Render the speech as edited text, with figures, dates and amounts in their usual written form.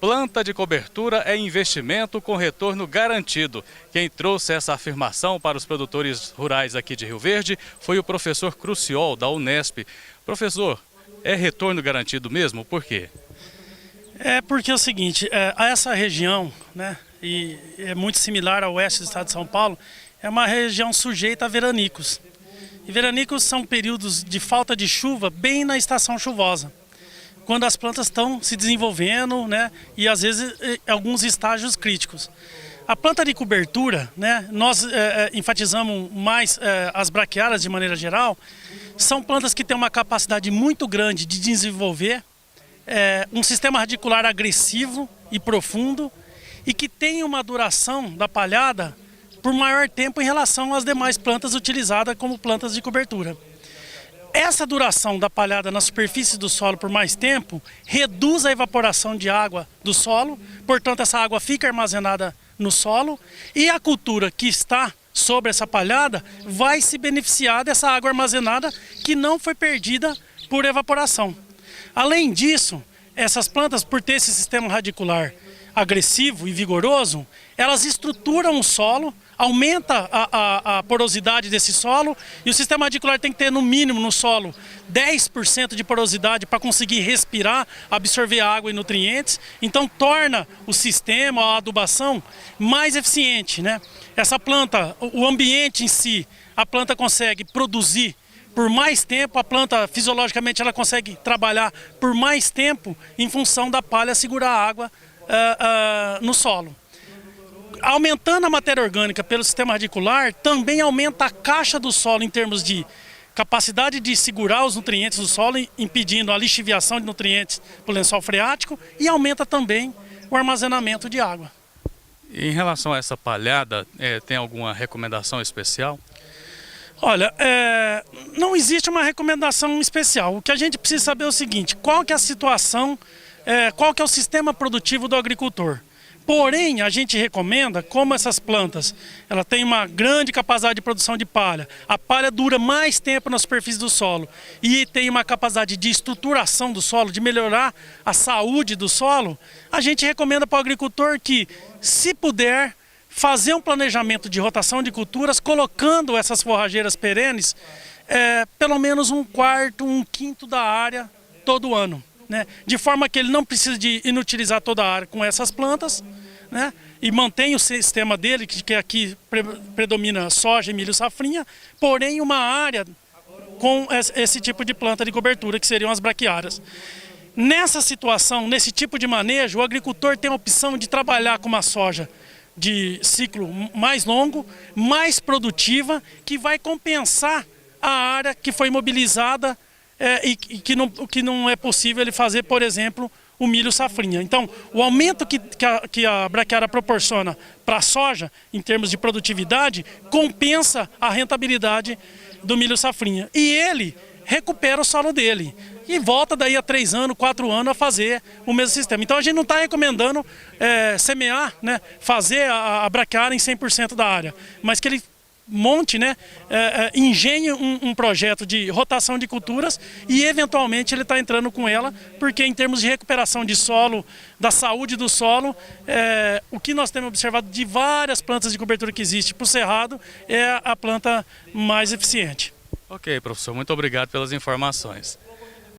Planta de cobertura é investimento com retorno garantido. Quem trouxe essa afirmação para os produtores rurais aqui de Rio Verde foi o professor Cruciol, da Unesp. Professor, é retorno garantido mesmo? Por quê? É porque é o seguinte, essa região, né, e é muito similar ao oeste do estado de São Paulo, é uma região sujeita a veranicos. E veranicos são períodos de falta de chuva bem na estação chuvosa, quando as plantas estão se desenvolvendo, né, e às vezes alguns estágios críticos. A planta de cobertura, né, nós enfatizamos mais as braquiárias de maneira geral, são plantas que têm uma capacidade muito grande de desenvolver um sistema radicular agressivo e profundo e que tem uma duração da palhada por maior tempo em relação às demais plantas utilizadas como plantas de cobertura. Essa duração da palhada na superfície do solo por mais tempo reduz a evaporação de água do solo, portanto essa água fica armazenada no solo e a cultura que está sobre essa palhada vai se beneficiar dessa água armazenada que não foi perdida por evaporação. Além disso, essas plantas, por ter esse sistema radicular agressivo e vigoroso, elas estruturam o solo, aumenta a porosidade desse solo e o sistema radicular tem que ter no mínimo no solo 10% de porosidade para conseguir respirar, absorver água e nutrientes, então torna o sistema, a adubação mais eficiente, né? Essa planta, o ambiente em si, a planta consegue produzir por mais tempo, a planta fisiologicamente ela consegue trabalhar por mais tempo em função da palha segurar a água no solo. Aumentando a matéria orgânica pelo sistema radicular, também aumenta a caixa do solo em termos de capacidade de segurar os nutrientes do solo, impedindo a lixiviação de nutrientes para o lençol freático e aumenta também o armazenamento de água. Em relação a essa palhada, tem alguma recomendação especial? Olha, não existe uma recomendação especial. O que a gente precisa saber é o seguinte, qual que é a situação, qual que é o sistema produtivo do agricultor. Porém, a gente recomenda, como essas plantas, ela tem uma grande capacidade de produção de palha, a palha dura mais tempo na superfície do solo e tem uma capacidade de estruturação do solo, de melhorar a saúde do solo, a gente recomenda para o agricultor que, se puder, fazer um planejamento de rotação de culturas, colocando essas forrageiras perenes, pelo menos um quarto, um quinto da área todo ano, né? De forma que ele não precisa de inutilizar toda a área com essas plantas, né? E mantém o sistema dele, que aqui predomina soja e milho safrinha, porém uma área com esse tipo de planta de cobertura, que seriam as braquiárias. Nessa situação, nesse tipo de manejo, o agricultor tem a opção de trabalhar com uma soja de ciclo mais longo, mais produtiva, que vai compensar a área que foi imobilizada e que não é possível ele fazer, por exemplo, o milho safrinha. Então, o aumento que a braquiária proporciona para a soja, em termos de produtividade, compensa a rentabilidade do milho safrinha. E ele recupera o solo dele e volta daí a 3 anos, 4 anos a fazer o mesmo sistema. Então a gente não está recomendando semear, né, fazer a braquiária em 100% da área, mas que ele monte, né, engenhe um projeto de rotação de culturas e eventualmente ele está entrando com ela, porque em termos de recuperação de solo, da saúde do solo, o que nós temos observado de várias plantas de cobertura que existe para o cerrado é a planta mais eficiente. Ok, professor, muito obrigado pelas informações.